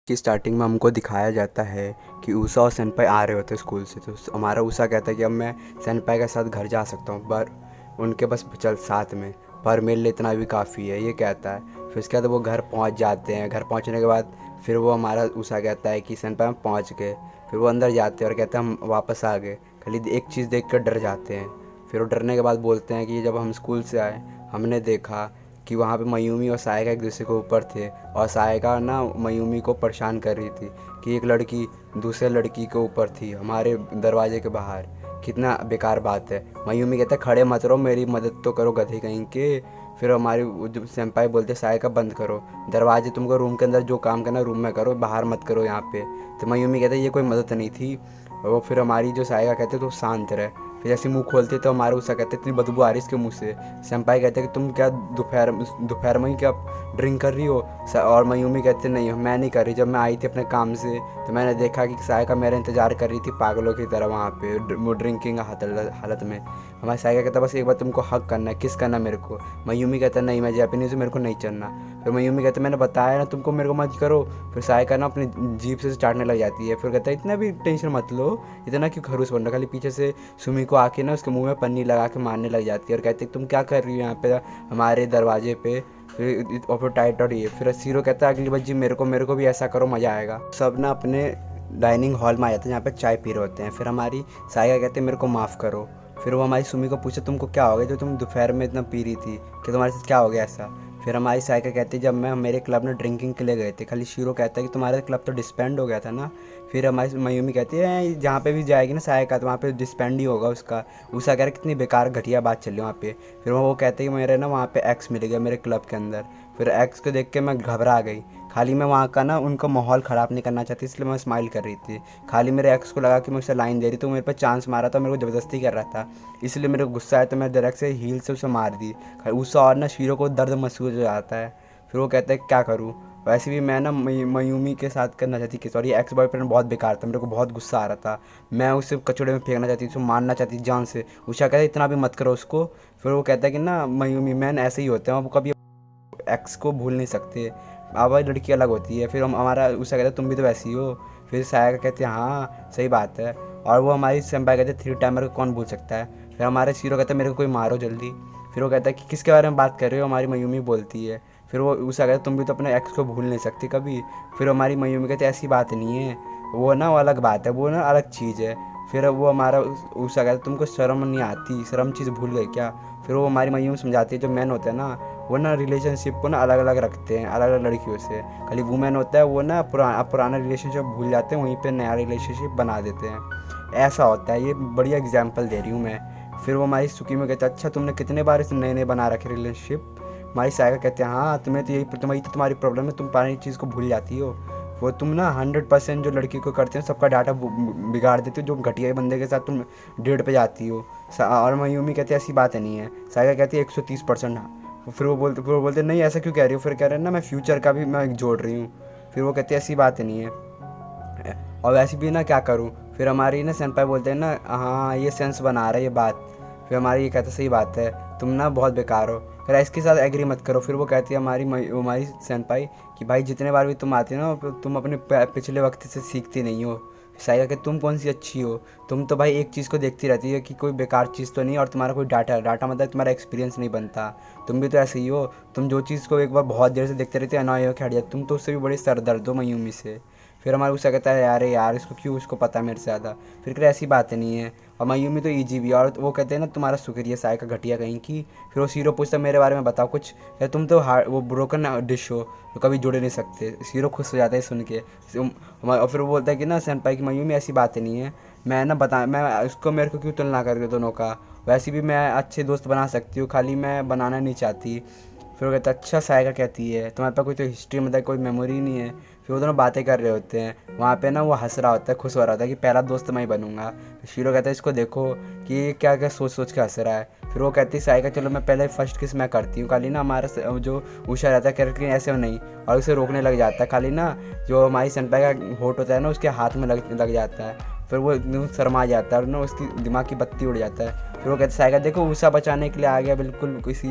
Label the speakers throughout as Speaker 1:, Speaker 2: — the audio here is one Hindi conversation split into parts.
Speaker 1: कि स्टार्टिंग में हमको दिखाया जाता है कि ऊषा और सेनपाई आ रहे होते हैं स्कूल से। तो हमारा ऊषा कहता है कि अब मैं सेनपाई के साथ घर जा सकता हूँ, पर उनके बस चल साथ में, पर मेरे लिए इतना भी काफ़ी है, ये कहता है। फिर उसके बाद वो घर पहुँच जाते हैं। घर पहुँचने के बाद फिर वो हमारा ऊषा कहता है कि सेनपाई हम पहुँच गए। फिर वो अंदर जाते हैं और कहते हैं हम वापस आ गए। खाली एक चीज़ देख कर डर जाते हैं। फिर वो डरने के बाद बोलते हैं कि जब हम स्कूल से आए हमने देखा कि वहाँ पे मयूमी और सायका एक दूसरे के ऊपर थे, और सायका ना मयूमी को परेशान कर रही थी कि एक लड़की दूसरे लड़की के ऊपर थी हमारे दरवाजे के बाहर। कितना बेकार बात है। मयूमी कहते खड़े मत रहो, मेरी मदद तो करो गधे कहीं के। फिर हमारी जब सेंपाई बोलते सायका बंद करो दरवाजे, तुमको रूम के अंदर जो काम करना रूम में करो, बाहर मत करो यहाँ पे। तो मयूमी कहते ये कोई मदद नहीं थी। वो फिर हमारी जो सायका कहते तो शांत रहे। फिर जैसे मुंह खोलते तो हमारे उसका कहते इतनी बदबू आ रही इसके मुंह से। सेंपाई कहते कि तुम क्या दोपहर में ही क्या ड्रिंक कर रही हो? और मयूमी कहते नहीं मैं नहीं कर रही, जब मैं आई थी अपने काम से तो मैंने देखा कि सायका मेरा इंतज़ार कर रही थी पागलों की तरह वहाँ पे वो ड्रिंकिंग हालत में। हमारे सायका कहता बस एक बार तुमको हक करना है, किस करना मेरे को। मयूमी कहता नहीं मैं जापानीज़ हूँ, मेरे को नहीं चलना। फिर मयूमी कहते मैंने बताया ना तुमको मेरे को मत करो। फिर सायका ना अपनी जीप से चाटने लग जाती है। फिर कहता है इतना भी टेंशन मत लो, इतना क्यों खरूस बन रहा। खाली पीछे से सुमी को आके ना उसके मुंह में पन्नी लगा के मारने लग जाती है और कहती है तुम क्या कर रही हो यहाँ पे हमारे दरवाजे पे। फिर और फिर टाइट और ये फिर सीरो कहता है अगली बच्ची मेरे को भी ऐसा करो, मज़ा आएगा। सब ना अपने डाइनिंग हॉल में आ जाते हैं जहाँ पे चाय पी रहे होते हैं। फिर हमारी सायका कहते हैं मेरे को माफ़ करो। फिर वो हमारी सुमी को पूछे तुमको क्या हो गया जो तुम दोपहर में इतना पी रही थी, कि तुम्हारे साथ क्या हो गया ऐसा। फिर हमारी सायका कहती है जब मैं मेरे क्लब में ड्रिंकिंग के लिए गए थे। खाली शीरो कहता है कि तुम्हारा क्लब तो डिस्बैंड हो गया था ना। फिर हमारी मयूमी कहती है जहाँ पे भी जाएगी ना सायका तो वहाँ पे डिस्बैंड ही होगा उसका। उषा कह रहा कितनी बेकार घटिया बात चल रही है वहाँ पे। फिर वो कहते हैं मेरे ना वहाँ पे एक्स मिल गया मेरे क्लब के अंदर। फिर एक्स को देख के मैं घबरा गई। खाली मैं वहाँ का ना उनका माहौल ख़राब नहीं करना चाहती, इसलिए मैं स्माइल कर रही थी। खाली मेरे एक्स को लगा कि मैं उसे लाइन दे रही तो मेरे पे चांस मारा था, मेरे को ज़बरदस्ती कर रहा था, इसलिए मेरे को गुस्सा आया तो मैं डायरेक्ट से हील से उसे मार दी। उषा और ना शीरो को दर्द महसूस हो जाता है। फिर वो कहता है क्या करूँ। वैसे भी मैं ना मयूमी के साथ करना चाहती कि सॉरी एक्स बॉयफ्रेंड बहुत बेकार था, मेरे को बहुत गुस्सा आ रहा था, मैं उसे कचड़े में फेंकना चाहती थी, उसे मारना चाहती जान से। उषा कहता है इतना भी मत करो उसको। फिर वो कहता है कि ना मयूमी मैन ऐसे ही होते हैं, वो कभी एक्स को भूल नहीं सकते, आवाज़ लड़की अलग होती है। फिर हम हमारा उषा कहता है तुम भी तो वैसी हो। फिर सायका कहते हैं हाँ सही बात है। और वो हमारी सेंपाई कहते हैं थ्री टाइमर को कौन भूल सकता है। फिर हमारे शीरो कहता है मेरे को कोई मारो जल्दी। फिर वो कहता है कि किसके बारे में बात कर रहे हो, हमारी मयूमी बोलती है। फिर वो उषा कहता है तुम भी तो अपने एक्स को भूल नहीं सकती कभी। फिर हमारी मयूमी कहते ऐसी बात नहीं है, वो ना वो अलग बात है, वो ना अलग चीज़ है। फिर वो हमारा उषा कहता है तुमको शर्म नहीं आती, शर्म चीज़ भूल गई क्या। फिर वो हमारी मयूमी समझाती है जो मैन होता है ना वो ना रिलेशनशिप को ना अलग अलग रखते हैं अलग अलग लड़कियों से। खाली वुमेन होता है वो ना पुराना रिलेशनशिप भूल जाते हैं, वहीं पे नया रिलेशनशिप बना देते हैं, ऐसा होता है। ये बढ़िया एग्जांपल दे रही हूँ मैं। फिर वो हमारी सुकी में कहते हैं अच्छा तुमने कितने बार इस नए नए बना रखे रिलेशनशिप। हमारी सायका कहते हैं हाँ तुम्हें तो यही तो तुम्हारी प्रॉब्लम है, तुम पुरानी चीज़ को भूल जाती हो। वो तुम ना 100% जो लड़की को करते हो सबका डाटा बिगाड़ देती हो, जो घटिया बंदे के साथ तुम डेट पे जाती हो। और मयूमी कहते हैं ऐसी बात नहीं है। सायका कहती है 130%। फिर वो बोलते नहीं ऐसा क्यों कह रही हो। फिर कह रहे हैं ना मैं फ्यूचर का भी मैं जोड़ रही हूँ। फिर वो कहते हैं ऐसी बात नहीं है, और वैसे भी ना क्या करूँ। फिर हमारी ना सेंपाई बोलते हैं ना हाँ ये सेंस बना रहा है ये बात। फिर हमारी ये कहते सही बात है, तुम ना बहुत बेकार हो। फिर इसके साथ एग्री मत करो। फिर वो कहती है हमारी सेंपाई कि भाई जितने बार भी तुम आती हो ना तुम अपने पिछले वक्त से सीखती नहीं हो। साइका कि तुम कौन सी अच्छी हो, तुम तो भाई एक चीज़ को देखती रहती है कि कोई बेकार चीज़ तो नहीं, और तुम्हारा कोई डाटा मतलब तुम्हारा एक्सपीरियंस नहीं बनता। तुम भी तो ऐसे ही हो, तुम जो चीज़ को एक बार बहुत देर से देखते रहते हो अनॉय हो हट जाती, तुम तो उससे भी बड़े सर दर्द हो मयूमी से। फिर हमारा उससे कहता है यार इसको क्यों, उसको पता मेरे से ज़्यादा। फिर कहते ऐसी बात नहीं है, और मयूमी तो ईजी भी है। और वो कहते हैं ना तुम्हारा शुक्रिया सायका घटिया कहीं की। फिर वो सीरो पूछता मेरे बारे में बताओ कुछ, या तुम तो वो ब्रोकन डिश हो तो कभी जुड़े नहीं सकते। सीरो खुश हो जाता है सुन के। और फिर वो बोलता है कि ना सेनपाई की मयूमी ऐसी बात नहीं है, मैं उसको मेरे को क्यों तुलना कर रही हूँ दोनों का, वैसे भी मैं अच्छे दोस्त बना सकती हूँ, खाली मैं बनाना नहीं चाहती। फिर वो कहता है अच्छा सायका कहती है तुम्हारे पास कोई तो हिस्ट्री मतलब कोई मेमोरी नहीं है। फिर वो दोनों बातें कर रहे होते हैं वहाँ पे ना, वो हंस रहा होता है, खुश हो रहा होता है कि पहला दोस्त मैं ही बनूंगा। शीरो कहता है इसको देखो कि ये क्या क्या सोच सोच के हंस रहा है। फिर वो कहती है सायका चलो मैं पहले फर्स्ट किस मैं करती हूँ। खाली ना हमारा जो उषा रहता है कैरेक्टर ऐसे नहीं, और उसे रोकने लग जाता है। खाली ना जो हमारी सेनपाई का होट होता है ना उसके हाथ में लग जाता है। फिर वो एकदम शर्मा जाता है और ना उसकी दिमाग की बत्ती उड़ जाता है। फिर वो कहते साइका देखो उषा बचाने के लिए आ गया बिल्कुल किसी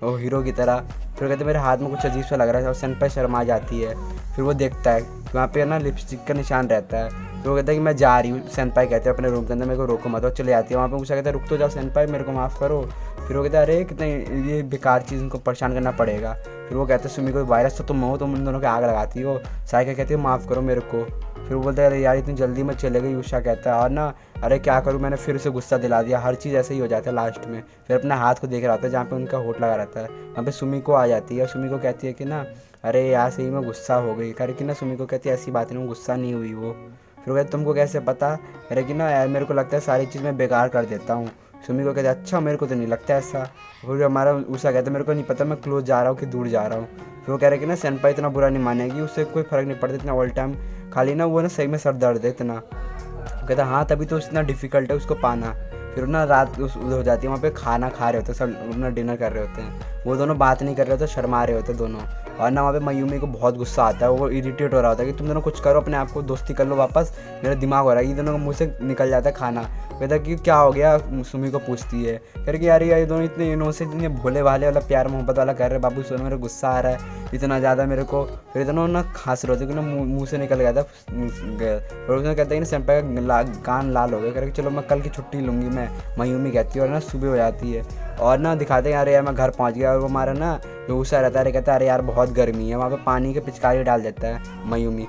Speaker 1: हीरो की तरह। फिर कहते मेरे हाथ में कुछ अजीब सा लग रहा है और सेनपाई शर्मा जाती है। फिर वो देखता है कि वहाँ पे ना लिपस्टिक का निशान रहता है। फिर वो कहता है कि मैं जा रही हूँ। सेनपाई कहते हैं अपने रूम के अंदर मेरे को रोको मत, और चले जाती है। वहाँ पे उषा कहता है रुक तो जाओ सेनपाई, मेरे को माफ़ करो। फिर वो कहता है अरे कितने ये बेकार चीज़ उनको परेशान करना पड़ेगा। फिर वो कहते हैं सुमी को वायरस तो तुम हो, तुम उन दोनों के आग लगाती हो। साइका कहती है माफ़ करो मेरे को। फिर वो बोलता है अरे यार इतनी जल्दी में चले गई। उषा कहता है और ना अरे क्या करूँ, मैंने फिर उसे गुस्सा दिला दिया। हर चीज़ ऐसे ही हो जाता है लास्ट में। फिर अपने हाथ को देख रहा होता है जहाँ पे उनका होठ लगा रहता है। वहाँ पे सुमी को आ जाती है। सुमी को कहती है कि ना अरे यार सही में गुस्सा हो गई। करके ना सुमी को कहती है ऐसी बात नहीं, गुस्सा नहीं हुई वो। फिर वो कहते तुमको कैसे पता। अरे कि ना यार मेरे को लगता है सारी चीज़ मैं बेकार कर देता हूँ। सुमी को कहते अच्छा मेरे को तो नहीं लगता ऐसा। फिर हमारा उषा कहता है मेरे को नहीं पता मैं क्लोज जा रहा हूँ कि दूर जा रहा हूँ। फिर वो कह रहे कि ना सेनपाई इतना बुरा नहीं मानेगी, उससे कोई फ़र्क नहीं पड़ता इतना ऑल टाइम, खाली ना वो ना सही में सर दर्द है इतना। कहता हाँ तभी तो इतना डिफ़िकल्ट है उसको पाना। फिर ना रात हो जाती है, वहाँ पे खाना खा रहे होते हैं सब, अपना डिनर कर रहे होते हैं। वो दोनों बात नहीं कर रहे होते, शर्मा रहे होते दोनों। और ना वहाँ पे मयूमी को बहुत गुस्सा आता है, वो इरिटेट हो रहा होता है कि तुम दोनों कुछ करो, अपने आप को दोस्ती कर लो वापस, मेरा दिमाग हो रहा है। ये दोनों को मुँह से निकल जाता है खाना। कहता कि क्या हो गया, सुमी को पूछती है करके यार ये दोनों इतने इनोसेंट इतने भोले भाले वाला प्यार मोहब्बत वाला कर रहे बाबू सुनो मेरे गुस्सा आ रहा है इतना ज़्यादा मेरे को। फिर दोनों ना खांस रहे होते कि ना मुँह से निकल गया था और उसने कहता है कि सेनपाई का कान लाल हो गया। करके चलो मैं कल की छुट्टी लूँगी मैं, मयूमी कहती है। और ना सुबह हो जाती है और ना दिखाते हैं अरे यार मैं घर पहुँच गया। और वो हमारा ना गुस्सा रहता है, कहता है अरे यार बहुत गर्मी है। वहाँ पे पानी के पिचकारी डाल देता है मयूमी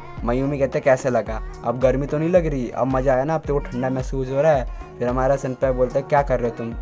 Speaker 1: कहते हैं कैसे लगा, अब गर्मी तो नहीं लग रही, अब मज़ा आया ना, अब तो ठंडा महसूस हो रहा है। फिर हमारा सेनपाई बोलता है क्या कर रहे हो तुम।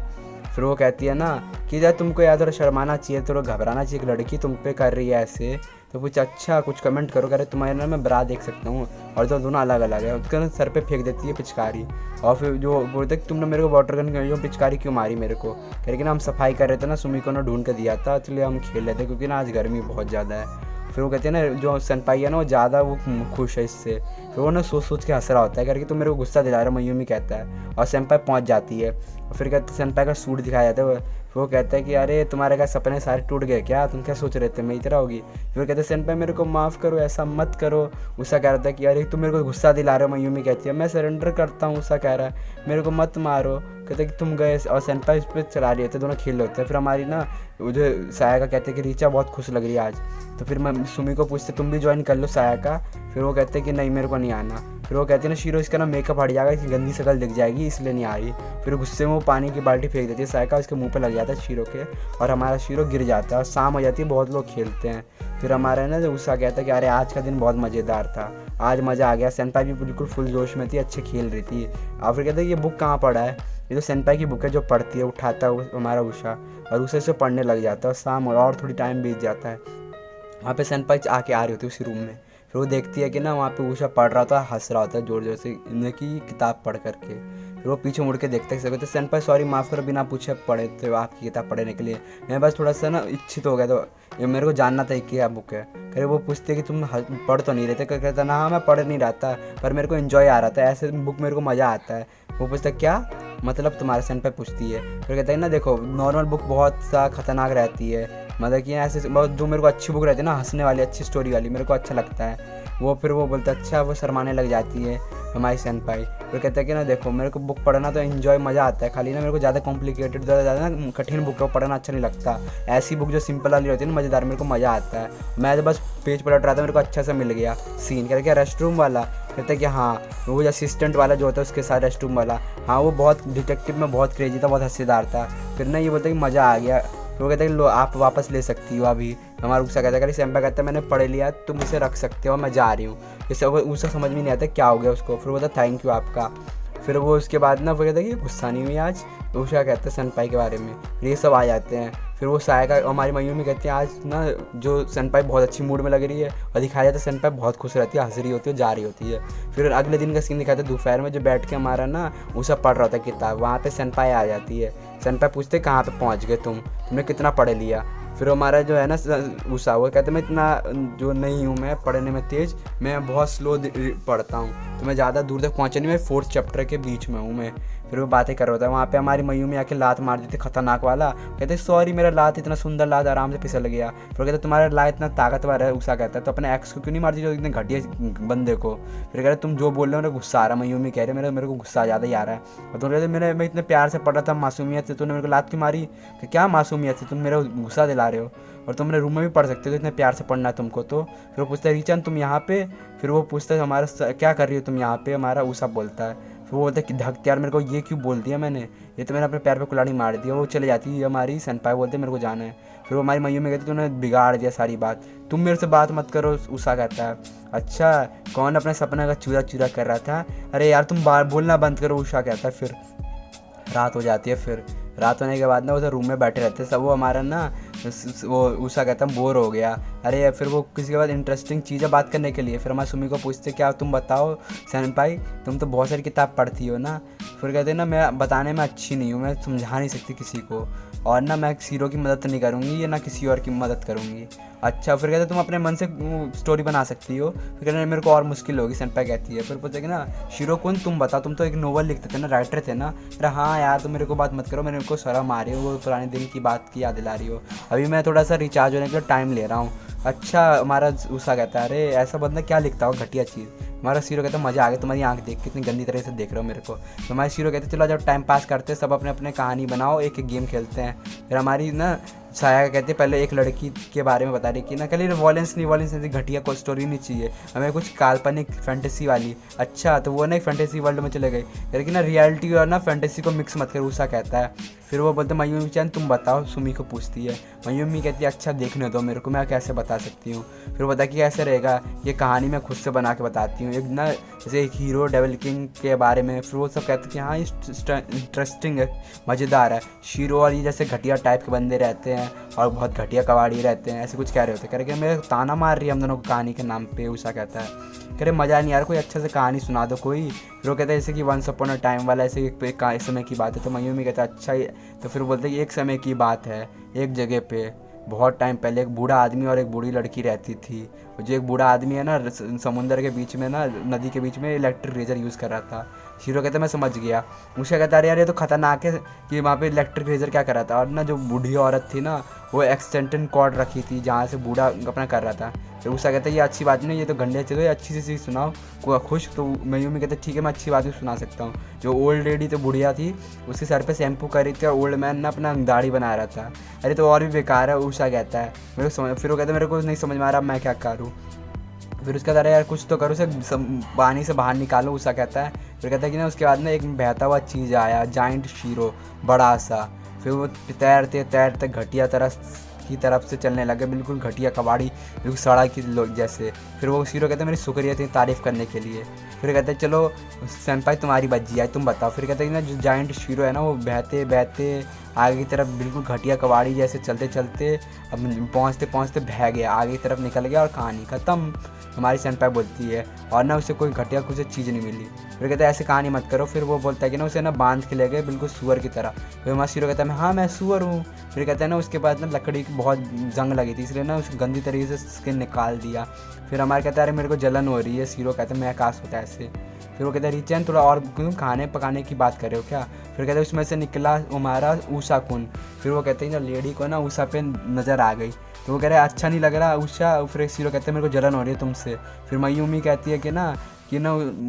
Speaker 1: फिर वो कहती है ना कि यार तुमको यार थोड़ा शर्माना चाहिए, थोड़ा घबराना चाहिए, एक लड़की तुम पे कर रही है ऐसे। तो कुछ अच्छा कुछ कमेंट करो। कह रहे तुम्हारे ना मैं ब्रा देख सकता हूँ, और तो दोनों अलग अलग है। उसके ना सर पे फेंक देती है पिचकारी। और फिर जो बोलते कि तुमने मेरे को वाटर गन जो पिचकारी क्यों मारी मेरे को। कह रहे कि ना हम सफाई कर रहे थे ना, सुमी को ना ढूंढ के दिया था, इसलिए हम खेल रहे थे क्योंकि ना आज गर्मी बहुत ज़्यादा है। फिर वो कहते हैं ना जो सेनपाई है ना वो ज़्यादा वो खुश है इससे। फिर वो ना सोच के हंस रहा होता है करके तुम मेरे को गुस्सा दिला रहा है, मयूमी कहता है। और सेनपाई पहुंच जाती है और फिर कहते सेनपाई का सूट दिखाया जाता है। फिर वो कहता है कि अरे तुम्हारे क्या सपने सारे टूट गए क्या, तुम क्या सोच रहे थे मैं इतना होगी। फिर कहते सेनपाई मेरे को माफ़ करो, ऐसा मत करो। उषा कह रहा था कि अरे तुम मेरे को गुस्सा दिला रहे हो। मयूमी कहती है मैं सरेंडर करता हूँ। उषा कह रहा है मेरे को मत मारो। कहते कि तुम गए, और सेनपाई इस पर चला रही होते, दोनों खेल होते हैं। फिर हमारी ना मुझे साया कहते हैं कि रीचा बहुत खुश लग रही है आज। तो फिर मैं सुमी को पूछते तुम भी ज्वाइन कर लो साया का। फिर वो कहते हैं कि नहीं मेरे को नहीं आना। फिर वो कहते हैं ना शीरो इसका ना मेकअप हट जाएगा, इसकी गंदी शक्ल दिख जाएगी इसलिए नहीं आ रही। फिर गुस्से में वो पानी की बाल्टी फेंक देती है साया का, उसके मुंह पे लग जाता है शीरो के, और हमारा शीरो गिर जाता है। और शाम हो जाती है, बहुत लोग खेलते हैं। फिर हमारा ना उषा कहता है कि अरे आज का दिन बहुत मज़ेदार था, आज मज़ा आ गया। सेनपाई भी बिल्कुल फुल जोश में थी, अच्छे खेल रही थी। और फिर कहते हैं ये बुक कहाँ पढ़ा है, ये तो सेनपाई की बुक है जो पढ़ती है, उठाता है हमारा उषा और उसे से पढ़ने लग जाता है। और शाम और थोड़ी टाइम बीत जाता है। वहाँ पे सेनपाई आके आ रही होती है उसी रूम में। फिर वो देखती है कि ना वहाँ पे उषा पढ़ रहा होता है, हंस रहा होता है ज़ोर ज़ोर से इनकी किताब पढ़ करके। फिर वो पीछे मुड़ के देखते हैं तो सेनपाई सॉरी माफ़ करो, बिना पूछे पढ़े थे आपकी किताब पढ़ने के लिए, मैं बस थोड़ा सा ना इच्छित हो गया, तो ये मेरे को जानना था क्या बुक है। फिर वो पूछते कि तुम पढ़ तो नहीं रहे थे। कहता ना हाँ मैं पढ़ नहीं रहा था, पर मेरे को इन्जॉय आ रहा था, ऐसे बुक मेरे को मज़ा आता है। वो पूछता क्या मतलब तुम्हारे सेनपाई पूछती है। फिर कहता है ना देखो नॉर्मल बुक बहुत सा खतरनाक रहती है, मतलब कि ऐसे बहुत जो मेरे को अच्छी बुक रहती है ना, हंसने वाली अच्छी स्टोरी वाली, मेरे को अच्छा लगता है वो। फिर वो बोलता है अच्छा, वो शर्माने लग जाती है हमारी सेनपाई। फिर कहता है कि ना देखो मेरे को बुक पढ़ना तो इन्जॉय मज़ा आता है, खाली ना मेरे को ज़्यादा कॉम्प्लिकेटेड ज़्यादा ना कठिन बुक है वो पढ़ना अच्छा नहीं लगता। ऐसी बुक जो सिंपल वाली होती है ना मज़ेदार, मेरे को मज़ा आता है। मैं तो बस पेज पलट रहा था, मेरे को अच्छा सा मिल गया सीन। कह क्या रेस्ट रूम वाला। कहता है कि हाँ वो जो असिस्टेंट वाला जो होता है उसके साथ रेस्ट रूम वाला, हाँ वो बहुत डिटेक्टिव में बहुत क्रेजी था, बहुत हंसीदार था। फिर ना ये बोलता है कि मज़ा आ गया। तो वो कहता है कि लो आप वापस ले सकती हो अभी। हमारा उषा कहता है सेनपाई कहता है मैंने पढ़ लिया, तुम इसे रख सकते हो, मैं जा रही हूँ। इससे उसे समझ में नहीं आता क्या हो गया उसको। फिर वो बोलता थैंक यू आपका। फिर वो उसके बाद ना वो कहता है कि गुस्सा नहीं हुई आज। उषा कहता है सेनपाई के बारे में। फिर ये सब आ जाते हैं। फिर वो साया का हमारी मयूमी कहती है आज ना जो सेनपाई बहुत अच्छी मूड में लग रही है, और दिखाया जाता है सेनपाई बहुत खुश रहती है, हंस रही होती है, जा रही होती है। फिर अगले दिन का सीन दिखाते हैं दोपहर में, जो बैठ के हमारा ना उषा पढ़ रहा था किताब, वहाँ पे सेनपाई आ जाती है। सेनपाई पूछते कहाँ पे पहुँच गए तुमने कितना पढ़ लिया। फिर हमारा जो है ना उषा वो कहते मैं इतना जो नहीं हूँ मैं पढ़ने में तेज़, मैं बहुत स्लो पढ़ता हूँ। तो तो मैं ज़्यादा दूर तक पहुँचा नहीं, मैं 4th चैप्टर के बीच में हूँ मैं। फिर वो बातें कर रहा था, वहाँ पे हमारी मयूमी आके लात मार दी थी खतरनाक वाला। कहते सॉरी मेरा लात इतना सुंदर लात आराम से फिसल गया। फिर कहते तुम्हारा लात इतना ताकतवर है, उषा कहता है, तो अपने एक्स को क्यों नहीं मारती जो इतने घटिया बंदे को। फिर कह रहे तुम जो बोल रहे हो मेरे गुस्सा आ रहा है। मयूमी कह रहे मेरे को गुस्सा ज़्यादा ही आ रहा है। और तुम कहते मैं इतने प्यार से पढ़ रहा था मासूमियत से, तूने मेरे को लात क्यों मारी। कि क्या मासूमियत से, तुम मेरा गुस्सा दिला रहे हो और तुम मेरे रूम में भी पढ़ सकते हो, इतने प्यार से पढ़ना है तुमको तो। फिर वो पूछता है रीचन तुम यहाँ पे। फिर वो पूछता है हमारा क्या कर रही हो तुम यहाँ पे, हमारा उषा बोलता है। फिर वो बोलता है कि धक यार मेरे को ये क्यों बोल दिया मैंने, ये तो मैंने अपने पैर पे कुल्हाड़ी मार दिया। वो चले जाती है हमारी सेनपाई, बोलते मेरे को जाना है। फिर वो हमारी मयूमी कहती तूने बिगाड़ दिया सारी बात, तुम मेरे से बात मत करो। उषा कहता है अच्छा कौन अपने सपने का चूरा चूरा कर रहा था, अरे यार तुम बोलना बंद करो। उषा कहता है। फिर रात हो जाती है। फिर रात होने के बाद ना उधर रूम में बैठे रहते सब। वो हमारा ना वो उषा कहता है बोर हो गया। अरे फिर वो किसी के बाद इंटरेस्टिंग चीज़ें बात करने के लिए फिर हमारे सुमी को पूछते क्या तुम बताओ सेनपाई, तुम तो बहुत सारी किताब पढ़ती हो ना। फिर कहते ना मैं बताने में अच्छी नहीं हूँ, मैं समझा नहीं सकती किसी को, और ना मैं शीरो की मदद नहीं करूँगी या ना किसी और की मदद करूँगी। अच्छा फिर कहते तुम अपने मन से स्टोरी बना सकती हो। फिर कहते मेरे को और मुश्किल होगी, सेनपाई कहती है। फिर पूछते कि ना शीरो कौन तुम बताओ, तुम तो एक नोवेल लिखते थे ना, राइटर थे ना। अरे हाँ यार तुम मेरे को बात मत करो, मेरे को शर्म आ रही हो, वो पुराने दिन की बात की याद दिला रही हो, अभी मैं थोड़ा सा रिचार्ज होने के लिए टाइम ले रहा हूँ। अच्छा हमारा उषा कहता है अरे ऐसा बंदा क्या लिखता हो घटिया चीज़। हमारा शीरो कहता है मज़ा आ गया तुम्हारी आंख देख, कितनी गंदी तरह से देख रहे हो मेरे को। तो हमारे शीरो कहते चलो जब टाइम पास करते हैं सब अपने अपने कहानी बनाओ, एक एक गेम खेलते हैं। फिर हमारी ना साया कहते पहले एक लड़की के बारे में बता रही कि ना कल वॉलेंस नहीं घटिया कोई स्टोरी नहीं चाहिए हमें, कुछ काल्पनिक फैंटेसी वाली। अच्छा तो वो ना एक फैंटेसी वर्ल्ड में चले गए, लेकिन ना रियलिटी और ना फैंटेसी को मिक्स मत कर, उषा कहता है। फिर वो बोलते मयूमी चैन तुम बताओ, सुमी को पूछती है। मयूमी कहती है अच्छा देखने दो मेरे को, मैं कैसे बता सकती हूँ। फिर वो बता कि कैसे रहेगा ये कहानी मैं खुद से बना के बताती हूँ, एक ना जैसे एक हीरो डेविल किंग के बारे में। फिर वो सब कहते हैं कि हाँ इंटरेस्टिंग है, मज़ेदार है। शीरो और ये जैसे घटिया टाइप के बंदे रहते हैं और बहुत घटिया कबाड़ी रहते हैं, ऐसे कुछ कह रहे होते। कह रहे कि मेरे ताना मार रही है हम दोनों को कहानी के नाम पे। उषा कहता है कह रहे मज़ा नहीं यार, कोई अच्छा से कहानी सुना दो कोई। फिर वो कहते हैं जैसे कि वंस अपॉन अ टाइम वाला, ऐसे एक समय की बात है। तो मयूमी कहता है अच्छा ही। तो फिर बोलते हैं कि एक समय की बात है, एक जगह पे बहुत टाइम पहले एक बूढ़ा आदमी और एक बूढ़ी लड़की रहती थी। जो एक बूढ़ा आदमी है ना समुंदर के बीच में ना नदी के बीच में इलेक्ट्रिक रेजर यूज़ कर रहा था। शीरो कहता है मैं समझ गया। उसका कहता है यार ये तो खतरनाक है कि वहाँ पे इलेक्ट्रिक रेजर क्या कर रहा था। और ना जो बूढ़ी औरत थी ना वो एक्सटेंशन कॉर्ड रखी थी जहाँ से बूढ़ा अपना कर रहा था। फिर उसका कहता है ये अच्छी बात नहीं, ये तो गंडे चलो, ये अच्छी सी चीज़ सुनाओ को खुश। तो मयूमी कहते ठीक है मैं अच्छी बात भी सुना सकता हूँ। जो ओल्ड लेडी तो बुढ़िया थी उसके सर पे शैम्पू कर रही थी और ओल्ड मैन ना अपना दाढ़ी बना रहा था। अरे तो और भी बेकार है, उषा कहता है मेरे को समझ। फिर वो कहता है मेरे को नहीं समझ में आ रहा मैं क्या करूँ। फिर उसका कहता है यार कुछ तो करो, उसे पानी से बाहर निकालो। उषा कहता है। फिर कहता है कि ना उसके बाद ना एक बहता हुआ चीज़ आया, जाइंट शीरो बड़ा सा। फिर वो तैरते तैरते घटिया तरफ से चलने लगे, बिल्कुल घटिया कबाड़ी, बिल्कुल सड़ा की लोग जैसे। फिर वो शीरो कहते हैं मेरी शुक्रिया थी तारीफ़ करने के लिए। फिर कहते हैं चलो सेनपाई तुम्हारी बज्जी आई तुम बताओ। फिर कहते हैं ना जो जाइंट शीरो है ना वो बहते बहते आगे की तरफ बिल्कुल घटिया कबाड़ी जैसे चलते चलते अब पहुँचते बह गया, आगे की तरफ निकल गया और कहानी ख़त्म। हमारी सेनपाई बोलती है और ना उसे कोई घटिया कुछ चीज़ नहीं मिली। फिर कहता है ऐसे कहानी मत करो। फिर वो बोलता है कि ना उसे ना बांध के ले गए बिल्कुल सुअर की तरह। फिर हमारा शीरो कहता है हाँ मैं सुअर हूँ। फिर कहता है ना उसके बाद ना लकड़ी की बहुत जंग लगी थी इसलिए ना उस गंदी तरीके से स्किन निकाल दिया। फिर हमारे कहता है अरे मेरे को जलन हो रही है। शीरो कहता है मैं आकाश होता है ऐसे। फिर वो कहता है रिचैन थोड़ा और खाने पकाने की बात कर रहे हो क्या। फिर कहते हैं उसमें से निकला हमारा उषा कुन। फिर वो कहते हैं ना लेडी को ना उषा पे नज़र आ गई। तो वो कह रहे हैं अच्छा नहीं लग रहा उषा। फिर शीरो कहते हैं मेरे को जलन हो रही है तुमसे। फिर मयूमी कहती है कि ना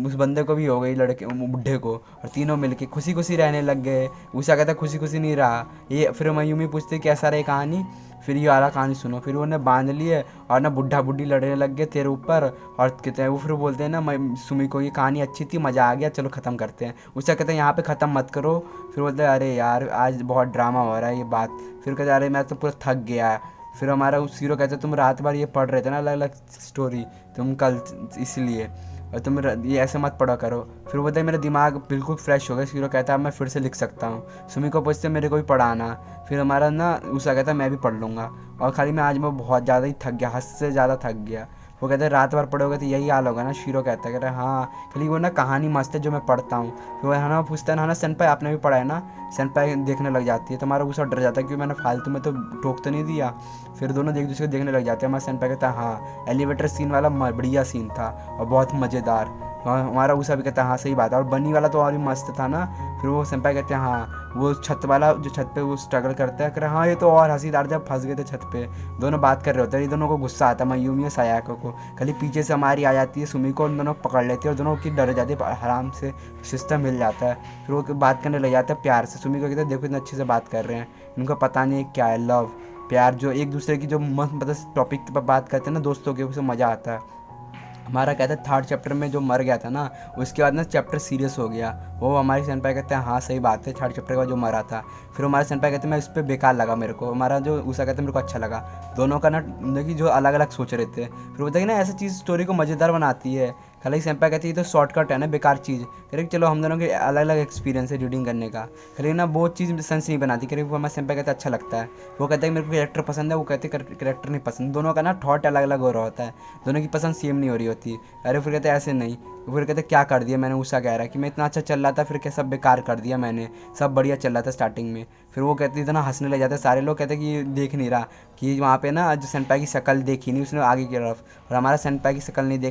Speaker 1: उस बंदे को भी हो गई लड़के बुढ़े को, और तीनों मिलके खुशी खुशी रहने लग गए। उषा कहता खुशी खुशी नहीं रहा ये। फिर मयूमी पूछते कैसा रही कहानी। फिर ये वाला कहानी सुनो। फिर वो बांध लिए और ना बुढ़ा बुढ़ी लड़ने लग गए तेरे ऊपर। और कहते हैं वो फिर बोलते हैं ना सुमी को ये कहानी अच्छी थी मज़ा आ गया चलो ख़त्म करते हैं। उससे कहते हैं यहाँ पे ख़त्म मत करो। फिर बोलते हैं अरे यार आज बहुत ड्रामा हो रहा है ये बात। फिर कहते अरे मैं तो पूरा थक गया। फिर हमारा उस हीरो कहते तुम रात भर ये पढ़ रहे थे ना अलग अलग स्टोरी तुम कल, इसलिए और तुम ये ऐसे मत पढ़ा करो। फिर बोलते मेरा दिमाग बिल्कुल फ्रेश हो गया। हीरो कहता है मैं फिर से लिख सकता हूँ। सुमी को पूछते मेरे को भी पढ़ाना। फिर हमारा ना उषा कहता है मैं भी पढ़ लूँगा। और खाली मैं आज मैं बहुत ज़्यादा ही थक गया, हद से ज़्यादा थक गया। वो कहते हैं रात भर पढ़ोगे तो यही हाल होगा ना। शीरो कहता है हाँ खाली वो ना कहानी मस्त है जो मैं पढ़ता हूँ। फिर वो ना पूछता है ना सेनपाई आपने भी पढ़ा है ना। सेनपाई देखने लग जाती है तो हमारा गुस्सा डर जाता है क्योंकि मैंने फालतू में तो टोक तो नहीं दिया। फिर दोनों एक दूसरे को देखने लग जाते हैं। हमारा सेनपाई कहता है हाँ एलिवेटर सीन वाला बढ़िया सीन था और बहुत मज़ेदार। हमारा ऊषा भी कहता है हाँ सही बात है। और बनी वाला तो और भी मस्त था ना। फिर वो सेंपाई कहते हैं हाँ, वो छत वाला जो छत पे वो स्ट्रगल करता है, कह रहा हाँ ये तो और हंसीदार, जब फंस गए थे छत पे, दोनों बात कर रहे होते हैं, ये दोनों को गुस्सा आता है मयूमी और सायाको को। खाली पीछे से हमारी आ जाती है सुमी को, उन दोनों को पकड़ लेती है और दोनों की डर जाती है, आराम से सिस्टम मिल जाता है। फिर वो बात करने लग जाता है प्यार से। सुमी को कहते हैं देखो इतने अच्छे से बात कर रहे हैं, इनको पता नहीं है क्या है लव, प्यार, जो एक दूसरे की जो मस्त मतलब टॉपिक पर बात करते हैं ना दोस्तों के, उसे मज़ा आता है। हमारा कहता है थर्ड चैप्टर में जो मर गया था ना, उसके बाद ना चैप्टर सीरियस हो गया। वो हमारे सेनपाई कहते हैं हाँ सही बात है, थर्ड चैप्टर का जो मरा था। फिर हमारे सेनपाई कहते हैं मैं इस पर बेकार लगा मेरे को, हमारा जो ऊषा कहते हैं मेरे को अच्छा लगा। दोनों का ना देखिए जो अलग अलग सोच रहे थे। फिर बताइए ना ऐसी चीज़ स्टोरी को मज़ेदार बनाती है। खाली सेनपाई कहती है ये तो शॉर्टकट है ना, बेकार चीज़। कह चलो हम दोनों के अलग अलग एक्सपीरियंस है रीडिंग करने का, खाली ना वो चीज़ सेंस नहीं बनाती। करीब वो हमारे सेनपाई कहते अच्छा लगता है। वो कहते हैं मेरे को कैरेक्टर पसंद है, वो कहते हैं कैरेक्टर नहीं पसंद। दोनों का ना थॉट अलग अलग हो रहा होता है, दोनों की पसंद सेम नहीं हो रही होती। अरे फिर कहते ऐसे नहीं, फिर कहते क्या कर दिया मैंने। ऊषा कह रहा है कि मैं इतना अच्छा चल रहा था, फिर क्या सब बेकार कर दिया मैंने, सब बढ़िया चल रहा था स्टार्टिंग में। फिर वो कहते इतना हंसने लग जाते सारे लोग, कहते कि ये देख नहीं रहा कि वहाँ पे ना जो सेनपाई की शक्ल देखी नहीं उसने आगे की तरफ, और हमारा सेनपाई की शक्ल नहीं देखने